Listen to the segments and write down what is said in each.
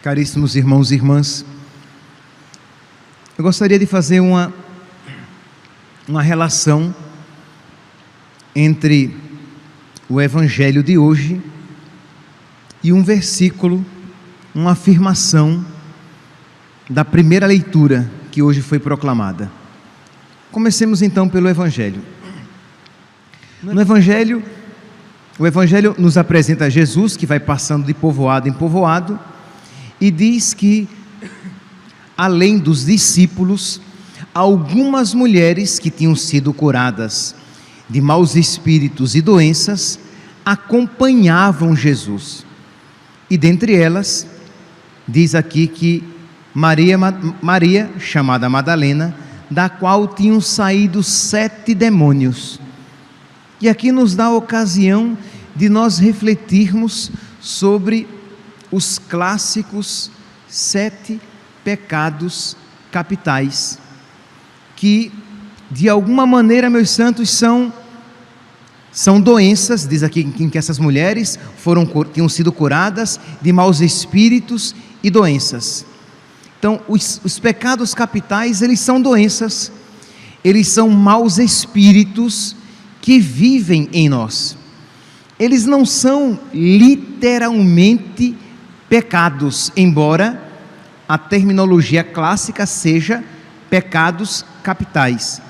Caríssimos irmãos e irmãs, eu gostaria de fazer uma relação entre o Evangelho de hoje e um versículo, uma afirmação da primeira leitura que hoje foi proclamada. Comecemos então pelo Evangelho. O Evangelho nos apresenta Jesus que vai passando de povoado em povoado e diz que, além dos discípulos, algumas mulheres que tinham sido curadas de maus espíritos e doenças acompanhavam Jesus. E dentre elas, diz aqui que Maria, chamada Madalena, da qual tinham saído 7 demônios. E aqui nos dá a ocasião de nós refletirmos sobre os clássicos 7 pecados capitais, que de alguma maneira, meus santos, são doenças, diz aqui em que essas mulheres tinham sido curadas de maus espíritos e doenças. Então, os pecados capitais, eles são doenças, eles são maus espíritos que vivem em nós. Eles não são literalmente pecados, embora a terminologia clássica seja pecados capitais.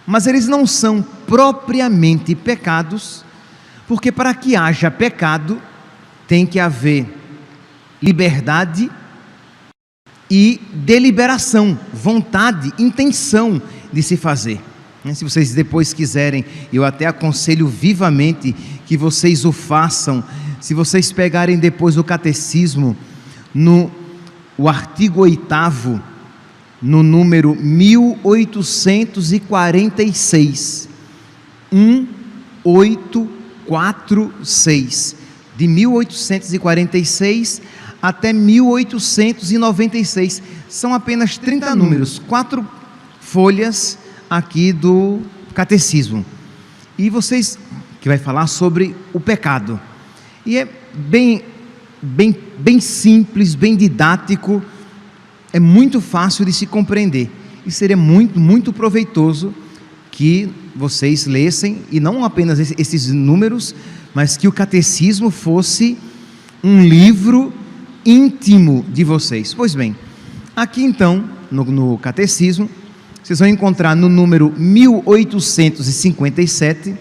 Mas eles não são propriamente pecados, porque para que haja pecado, tem que haver liberdade e deliberação, vontade, intenção de se fazer. Se vocês depois quiserem, eu até aconselho vivamente que vocês o façam. Se vocês pegarem depois o catecismo, o artigo 8º, no número 1846, 1846, de 1846 até 1896, são apenas 30 números, 4 folhas aqui do catecismo, e vocês, que vai falar sobre o pecado, e é bem simples, bem didático, é muito fácil de se compreender, e seria muito proveitoso que vocês lessem, e não apenas esses números, mas que o catecismo fosse um livro íntimo de vocês. Pois bem, aqui então, no catecismo, vocês vão encontrar no número 1857,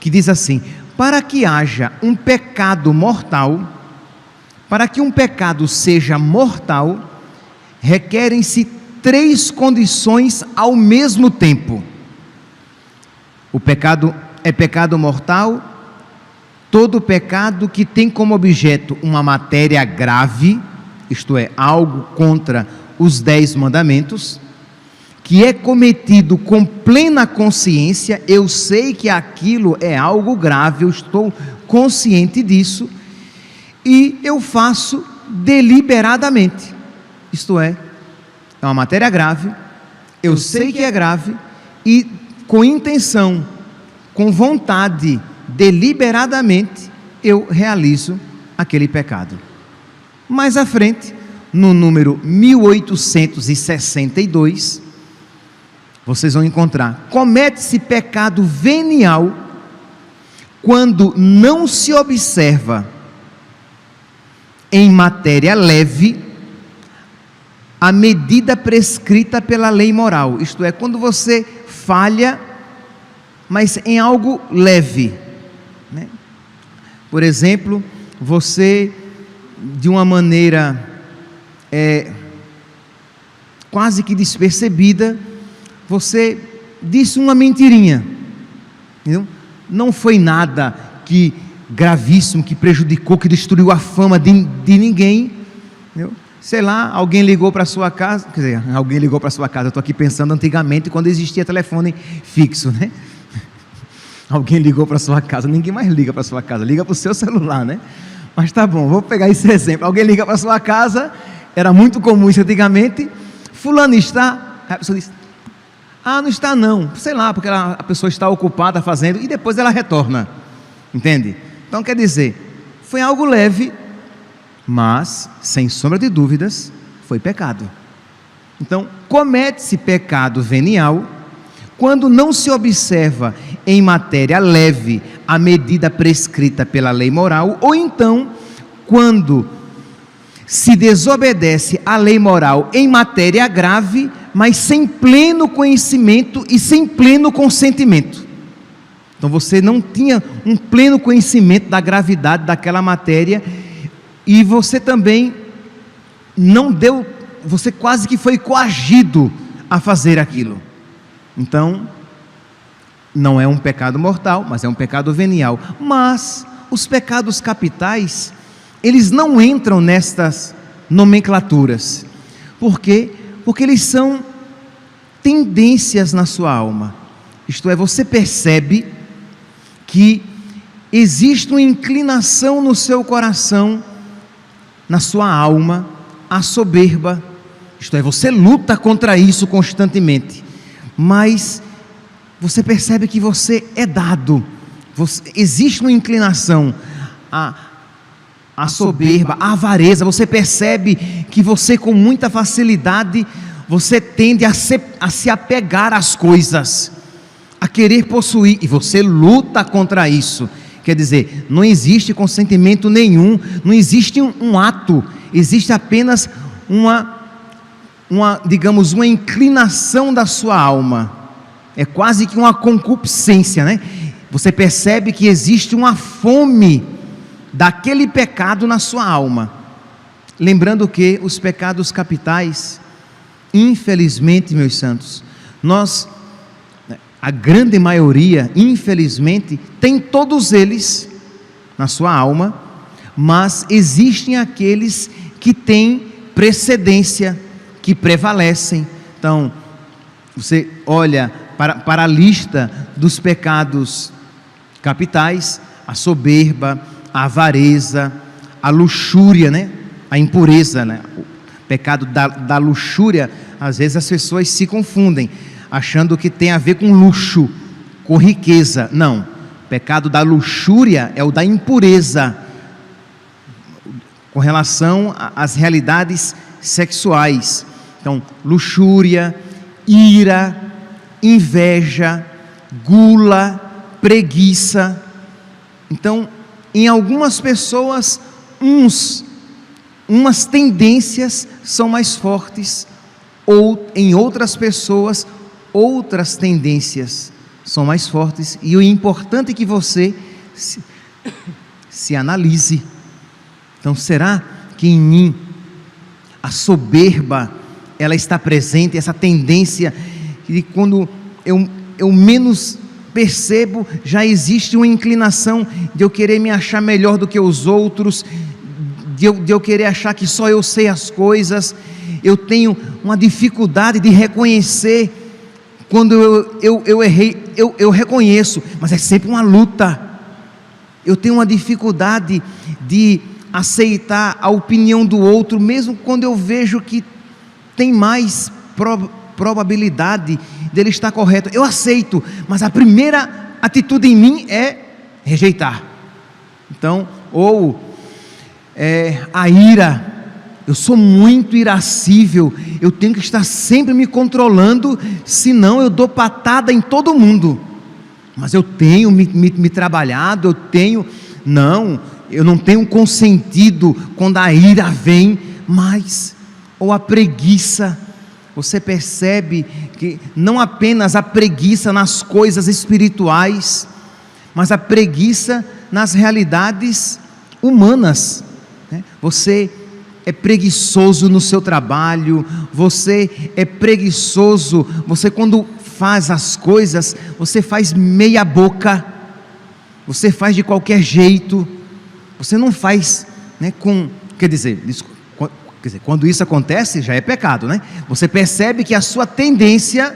que diz assim: para que haja um pecado mortal, para que um pecado seja mortal, requerem-se 3 condições ao mesmo tempo. O pecado é pecado mortal, todo pecado que tem como objeto uma matéria grave, isto é, algo contra os 10 mandamentos, que é cometido com plena consciência, eu sei que aquilo é algo grave, eu estou consciente disso, e eu faço deliberadamente, isto é uma matéria grave, eu sei que é grave, e com intenção, com vontade, deliberadamente, eu realizo aquele pecado. Mais à frente, no número 1862, vocês vão encontrar: comete-se pecado venial quando não se observa em matéria leve a medida prescrita pela lei moral, isto é, quando você falha, mas em algo leve, né? Por exemplo, você, de uma maneira quase que despercebida, você disse uma mentirinha, entendeu? Não foi nada que gravíssimo, que prejudicou, que destruiu a fama de ninguém, entendeu? Sei lá, alguém ligou para sua casa, quer dizer, alguém ligou para sua casa, eu estou aqui pensando antigamente quando existia telefone fixo, né? Alguém ligou para sua casa, ninguém mais liga para sua casa, liga para o seu celular, né? Mas tá bom, vou pegar esse exemplo. Alguém liga para sua casa, era muito comum isso antigamente. Fulano está? A pessoa diz: ah, não está não, sei lá, porque a pessoa está ocupada fazendo, e depois ela retorna, entende? Então quer dizer, foi algo leve, mas, sem sombra de dúvidas, foi pecado. Então, comete-se pecado venial quando não se observa em matéria leve a medida prescrita pela lei moral, ou então, quando se desobedece à lei moral em matéria grave, mas sem pleno conhecimento e sem pleno consentimento. Então você não tinha um pleno conhecimento da gravidade daquela matéria, e você também não deu, você quase que foi coagido a fazer aquilo. Então, não é um pecado mortal, mas é um pecado venial. Mas os pecados capitais, eles não entram nestas nomenclaturas. Por quê? Porque eles são tendências na sua alma. Isto é, você percebe que existe uma inclinação no seu coração, na sua alma, à soberba. Isto é, você luta contra isso constantemente, mas você percebe que você é dado, existe uma inclinação à soberba, à avareza. Você percebe que você, com muita facilidade, você tende a se apegar às coisas, a querer possuir, e você luta contra isso. Quer dizer, não existe consentimento nenhum, não existe um ato, existe apenas digamos, uma inclinação da sua alma. É quase que uma concupiscência, né? Você percebe que existe uma fome daquele pecado na sua alma. Lembrando que os pecados capitais, infelizmente, meus santos, a grande maioria, infelizmente, tem todos eles na sua alma, mas existem aqueles que têm precedência, que prevalecem. Então, você olha para a lista dos pecados capitais: a soberba, a avareza, a luxúria, né? A impureza, né? O pecado da luxúria. Às vezes as pessoas se confundem, achando que tem a ver com luxo, com riqueza. Não, o pecado da luxúria é o da impureza, com relação às realidades sexuais. Então, luxúria, ira, inveja, gula, preguiça. Então, em algumas pessoas, umas tendências são mais fortes, ou em outras pessoas, outras tendências são mais fortes. E o importante é que você se analise. Então, será que em mim a soberba, ela está presente, essa tendência, e quando eu menos percebo, já existe uma inclinação de eu querer me achar melhor do que os outros, de eu querer achar que só eu sei as coisas. Eu tenho uma dificuldade de reconhecer, quando eu errei, eu reconheço, mas é sempre uma luta. Eu tenho uma dificuldade de aceitar a opinião do outro, mesmo quando eu vejo que tem mais probabilidade dele estar correto. Eu aceito, mas a primeira atitude em mim é rejeitar. Então, a ira. Eu sou muito irascível, eu tenho que estar sempre me controlando, senão eu dou patada em todo mundo. Mas eu tenho me trabalhado, eu não tenho consentido quando a ira vem. Mas, ou a preguiça, você percebe que não apenas a preguiça nas coisas espirituais, mas a preguiça nas realidades humanas, né? Você é preguiçoso no seu trabalho, você é preguiçoso, você quando faz as coisas, você faz meia boca, você faz de qualquer jeito, você não faz, né, quer dizer, quando isso acontece, já é pecado, né? Você percebe que a sua tendência,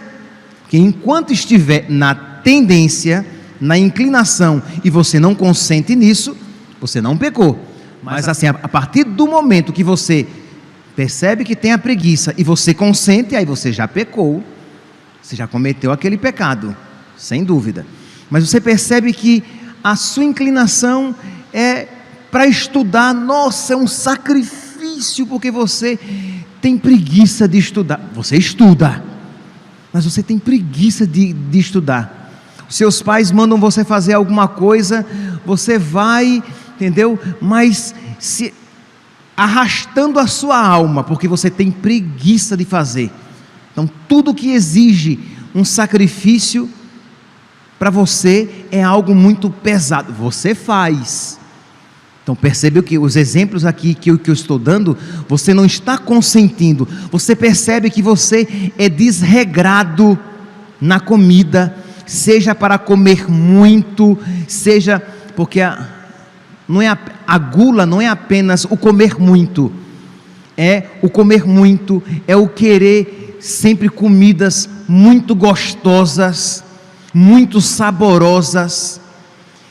que enquanto estiver na tendência, na inclinação, e você não consente nisso, você não pecou. Mas assim, a partir do momento que você percebe que tem a preguiça e você consente, aí você já pecou, você já cometeu aquele pecado, sem dúvida. Mas você percebe que a sua inclinação é para estudar, nossa, é um sacrifício, porque você tem preguiça de estudar. Você estuda, mas você tem preguiça de estudar. Seus pais mandam você fazer alguma coisa, você vai, entendeu? Mas se arrastando a sua alma, porque você tem preguiça de fazer. Então, tudo que exige um sacrifício para você é algo muito pesado. Você faz. Então, percebeu que os exemplos aqui que eu estou dando, você não está consentindo. Você percebe que você é desregrado na comida, seja para comer muito, seja porque a gula não é apenas o comer muito, é o comer muito, é o querer sempre comidas muito gostosas, muito saborosas.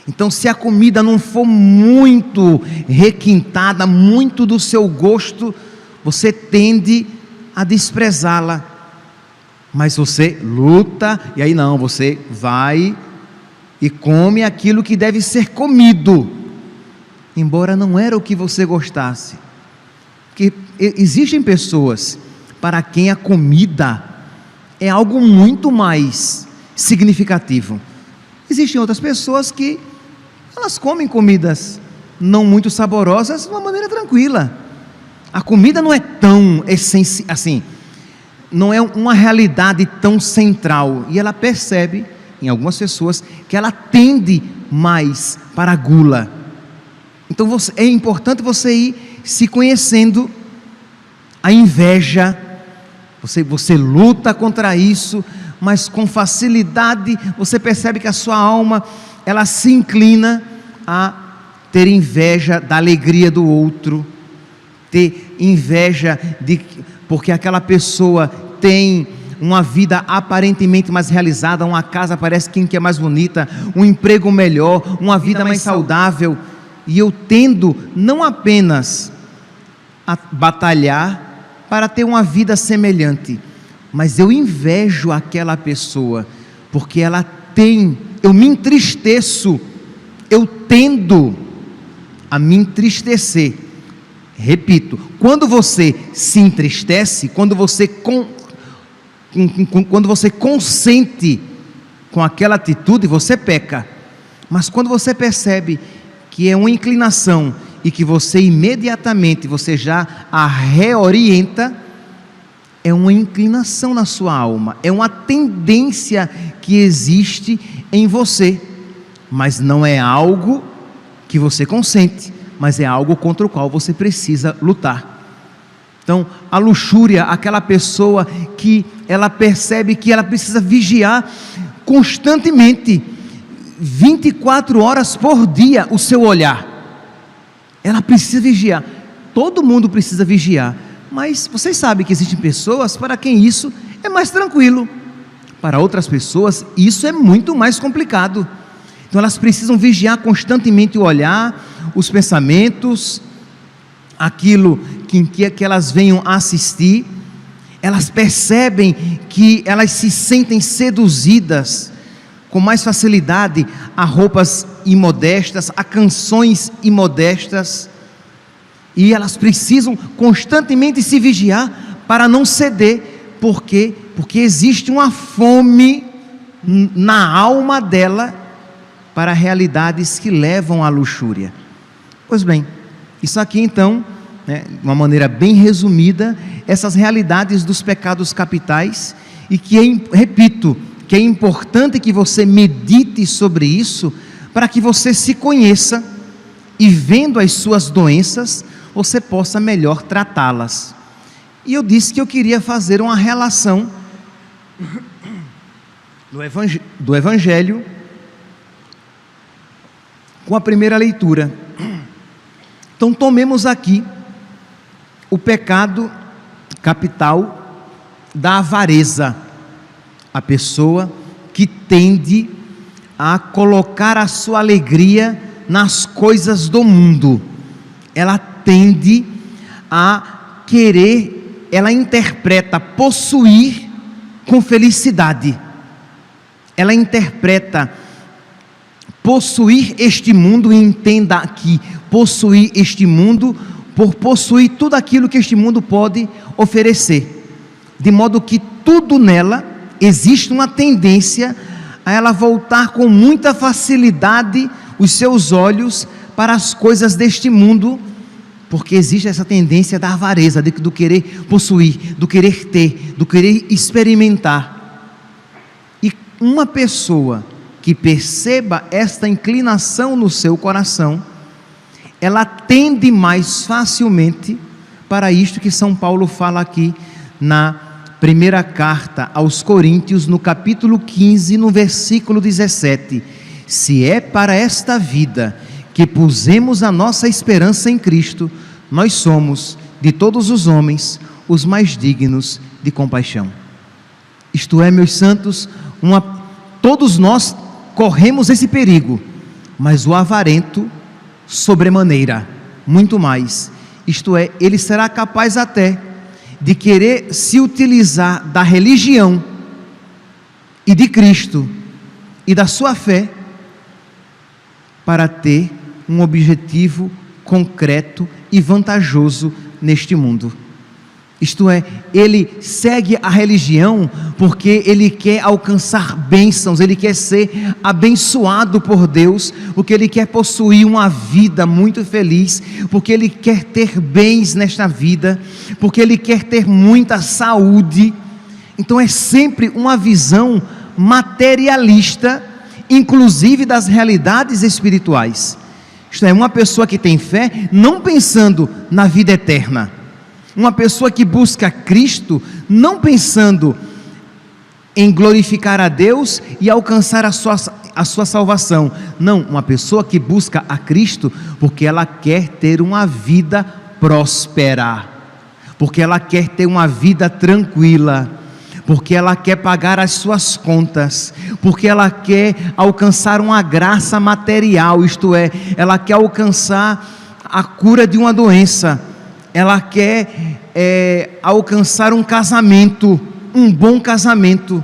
Então, se a comida não for muito requintada, muito do seu gosto, você tende a desprezá-la. Mas você luta, e aí não, você vai e come aquilo que deve ser comido, embora não era o que você gostasse. Porque existem pessoas para quem a comida é algo muito mais significativo. Existem outras pessoas que elas comem comidas não muito saborosas de uma maneira tranquila. A comida não é tão essencial assim, não é uma realidade tão central, e ela percebe em algumas pessoas que ela tende mais para a gula. Então é importante você ir se conhecendo. A inveja, você luta contra isso, mas com facilidade você percebe que a sua alma, ela se inclina a ter inveja da alegria do outro, ter inveja porque aquela pessoa tem uma vida aparentemente mais realizada, uma casa parece que é mais bonita, um emprego melhor, uma vida mais saudável, e eu tendo não apenas a batalhar para ter uma vida semelhante, mas eu invejo aquela pessoa, porque ela tem, eu me entristeço, eu tendo a me entristecer. Repito, quando você se entristece, quando você consente com aquela atitude, você peca. Mas quando você percebe que é uma inclinação e que você imediatamente, você já a reorienta, é uma inclinação na sua alma, é uma tendência que existe em você, mas não é algo que você consente, mas é algo contra o qual você precisa lutar. Então, a luxúria, aquela pessoa que ela percebe que ela precisa vigiar constantemente, 24 horas por dia, o seu olhar. Ela precisa vigiar. Todo mundo precisa vigiar. Mas vocês sabem que existem pessoas para quem isso é mais tranquilo. Para outras pessoas, isso é muito mais complicado. Então, elas precisam vigiar constantemente o olhar, os pensamentos, aquilo que elas venham a assistir. Elas percebem que elas se sentem seduzidas com mais facilidade a roupas imodestas, a canções imodestas, e elas precisam constantemente se vigiar para não ceder, porque existe uma fome na alma dela para realidades que levam à luxúria. Pois bem, isso aqui então, de uma maneira bem resumida, essas realidades dos pecados capitais, e que, repito, que é importante que você medite sobre isso, para que você se conheça, e vendo as suas doenças, você possa melhor tratá-las. E eu disse que eu queria fazer uma relação do Evangelho com a primeira leitura. Então, tomemos aqui o pecado capital da avareza, a pessoa que tende a colocar a sua alegria nas coisas do mundo. Ela tende a querer, ela interpreta possuir com felicidade. Ela interpreta possuir este mundo, e entenda aqui, possuir este mundo, por possuir tudo aquilo que este mundo pode oferecer, de modo que tudo nela, existe uma tendência a ela voltar com muita facilidade os seus olhos para as coisas deste mundo, porque existe essa tendência da avareza, do querer possuir, do querer ter, do querer experimentar. E uma pessoa que perceba esta inclinação no seu coração, ela tende mais facilmente para isto que São Paulo fala aqui na primeira carta aos Coríntios, no capítulo 15, no versículo 17: se é para esta vida que pusemos a nossa esperança em Cristo, nós somos, de todos os homens, os mais dignos de compaixão. Isto é, meus santos, todos nós corremos esse perigo, mas o avarento, sobremaneira, muito mais. Isto é, ele será capaz até de querer se utilizar da religião e de Cristo e da sua fé para ter um objetivo concreto e vantajoso neste mundo. Isto é, ele segue a religião porque ele quer alcançar bênçãos, ele quer ser abençoado por Deus, porque ele quer possuir uma vida muito feliz, porque ele quer ter bens nesta vida, porque ele quer ter muita saúde. Então é sempre uma visão materialista, inclusive das realidades espirituais. Isto é, uma pessoa que tem fé não pensando na vida eterna, uma pessoa que busca Cristo não pensando em glorificar a Deus e alcançar a sua salvação. Não, uma pessoa que busca a Cristo porque ela quer ter uma vida próspera, porque ela quer ter uma vida tranquila, porque ela quer pagar as suas contas, porque ela quer alcançar uma graça material, isto é, ela quer alcançar a cura de uma doença, ela quer alcançar um casamento, um bom casamento.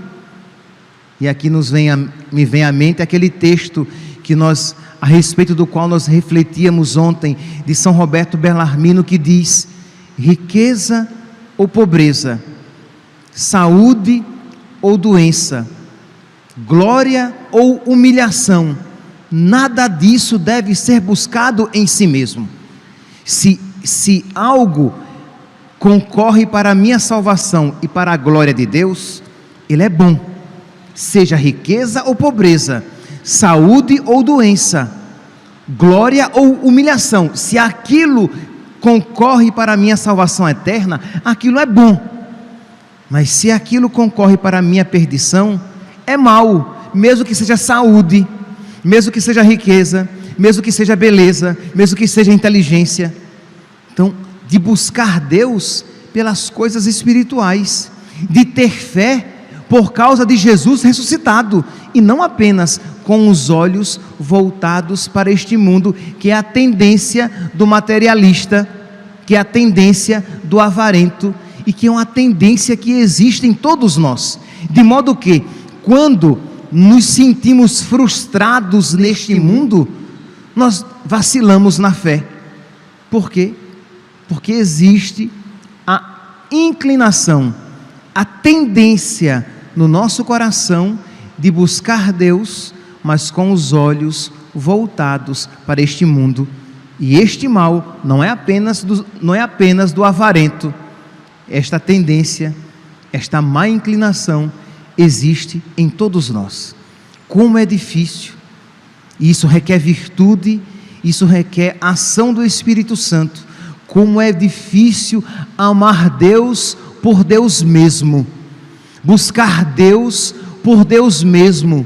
E aqui me vem à mente aquele texto a respeito do qual nós refletíamos ontem, de São Roberto Bellarmino, que diz: riqueza ou pobreza, saúde ou doença, glória ou humilhação, nada disso deve ser buscado em si mesmo. Se algo concorre para a minha salvação e para a glória de Deus, ele é bom, seja riqueza ou pobreza, saúde ou doença, glória ou humilhação. Se aquilo concorre para a minha salvação eterna, aquilo é bom. Mas se aquilo concorre para a minha perdição, é mal, mesmo que seja saúde, mesmo que seja riqueza, mesmo que seja beleza, mesmo que seja inteligência. Então, de buscar Deus pelas coisas espirituais, de ter fé por causa de Jesus ressuscitado, e não apenas com os olhos voltados para este mundo, que é a tendência do materialista, que é a tendência do avarento, e que é uma tendência que existe em todos nós, de modo que, quando nos sentimos frustrados neste mundo, nós vacilamos na fé. Por quê? Porque existe a inclinação, a tendência no nosso coração de buscar Deus, mas com os olhos voltados para este mundo. E este mal não é apenas do avarento. Esta tendência, esta má inclinação existe em todos nós. Como é difícil! Isso requer virtude, isso requer ação do Espírito Santo. Como é difícil amar Deus por Deus mesmo, buscar Deus por Deus mesmo,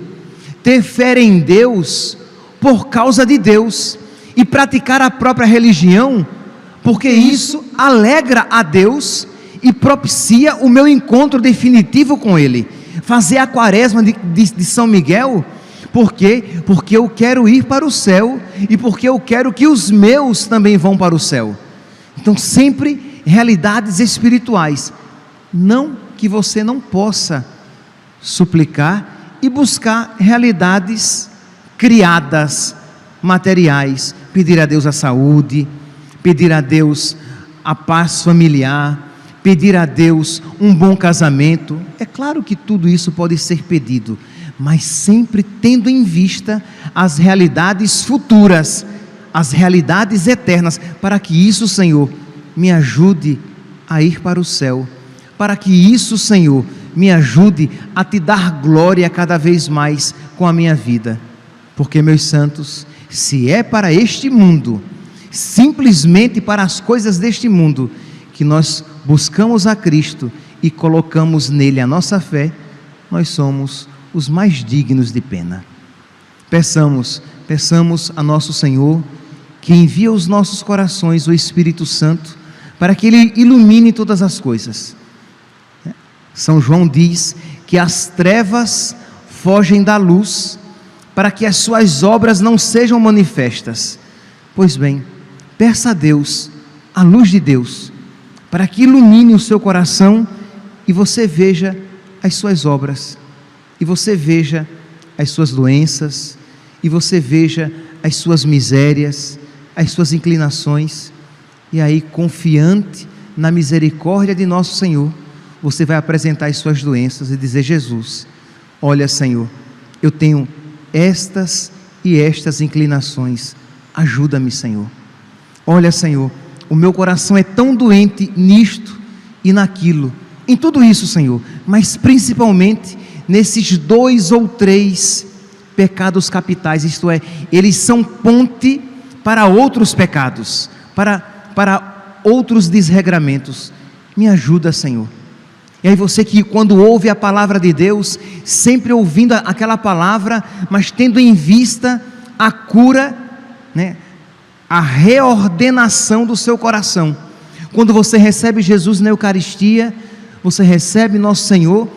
ter fé em Deus por causa de Deus, e praticar a própria religião, porque isso alegra a Deus e propicia o meu encontro definitivo com Ele. Fazer a quaresma de São Miguel, por quê? Porque eu quero ir para o céu, e porque eu quero que os meus também vão para o céu. Então, sempre realidades espirituais. Não que você não possa suplicar e buscar realidades criadas, materiais, pedir a Deus a saúde, pedir a Deus a paz familiar, pedir a Deus um bom casamento. É claro que tudo isso pode ser pedido, mas sempre tendo em vista as realidades futuras, as realidades eternas, para que isso, Senhor, me ajude a ir para o céu, para que isso, Senhor, me ajude a te dar glória cada vez mais com a minha vida. Porque, meus santos, se é para este mundo, simplesmente para as coisas deste mundo, que nós buscamos a Cristo e colocamos nele a nossa fé, nós somos os mais dignos de pena. Peçamos a nosso Senhor que envie aos nossos corações o Espírito Santo para que Ele ilumine todas as coisas. São João diz que as trevas fogem da luz para que as suas obras não sejam manifestas. Pois bem, peça a Deus, a luz de Deus, para que ilumine o seu coração e você veja as suas obras, e você veja as suas doenças, e você veja as suas misérias, as suas inclinações, e aí, confiante na misericórdia de nosso Senhor, você vai apresentar as suas doenças e dizer: Jesus, olha, Senhor, eu tenho estas e estas inclinações, ajuda-me, Senhor. Olha, Senhor, o meu coração é tão doente nisto e naquilo, em tudo isso, Senhor, mas principalmente nesses 2 ou 3 pecados capitais, isto é, eles são ponte para outros pecados, para outros desregramentos. Me ajuda, Senhor. E aí você que quando ouve a palavra de Deus, sempre ouvindo aquela palavra, mas tendo em vista a cura, né, a reordenação do seu coração. Quando você recebe Jesus na Eucaristia, você recebe nosso Senhor,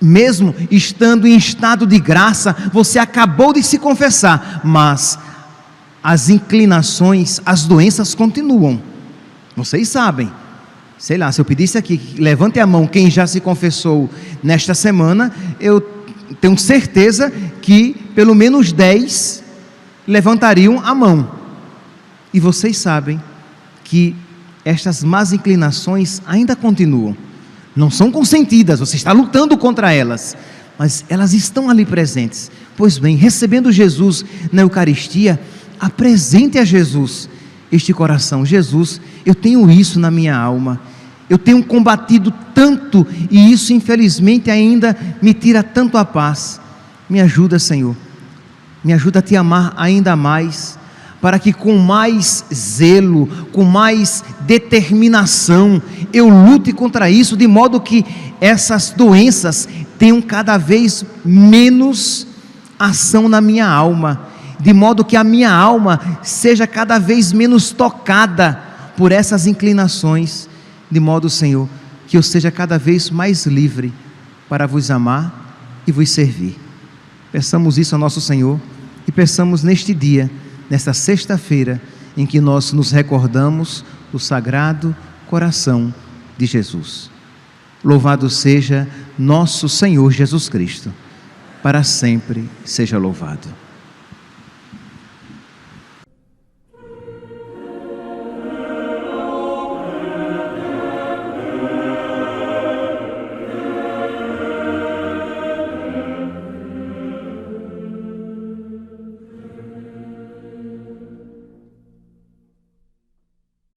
mesmo estando em estado de graça, você acabou de se confessar, mas as inclinações, as doenças continuam. Vocês sabem. Sei lá, se eu pedisse aqui, levante a mão quem já se confessou nesta semana, eu tenho certeza que pelo menos 10 levantariam a mão. E vocês sabem que estas más inclinações ainda continuam. Não são consentidas, você está lutando contra elas, mas elas estão ali presentes. Pois bem, recebendo Jesus na Eucaristia, apresente a Jesus este coração. Jesus, eu tenho isso na minha alma, eu tenho combatido tanto, e isso infelizmente ainda me tira tanto a paz. Me ajuda, Senhor, me ajuda a te amar ainda mais, para que com mais zelo, com mais determinação, eu lute contra isso, de modo que essas doenças tenham cada vez menos ação na minha alma, de modo que a minha alma seja cada vez menos tocada por essas inclinações, de modo, Senhor, que eu seja cada vez mais livre para vos amar e vos servir. Peçamos isso ao nosso Senhor e peçamos neste dia, nesta sexta-feira, em que nós nos recordamos do Sagrado Coração de Jesus. Louvado seja nosso Senhor Jesus Cristo, para sempre seja louvado.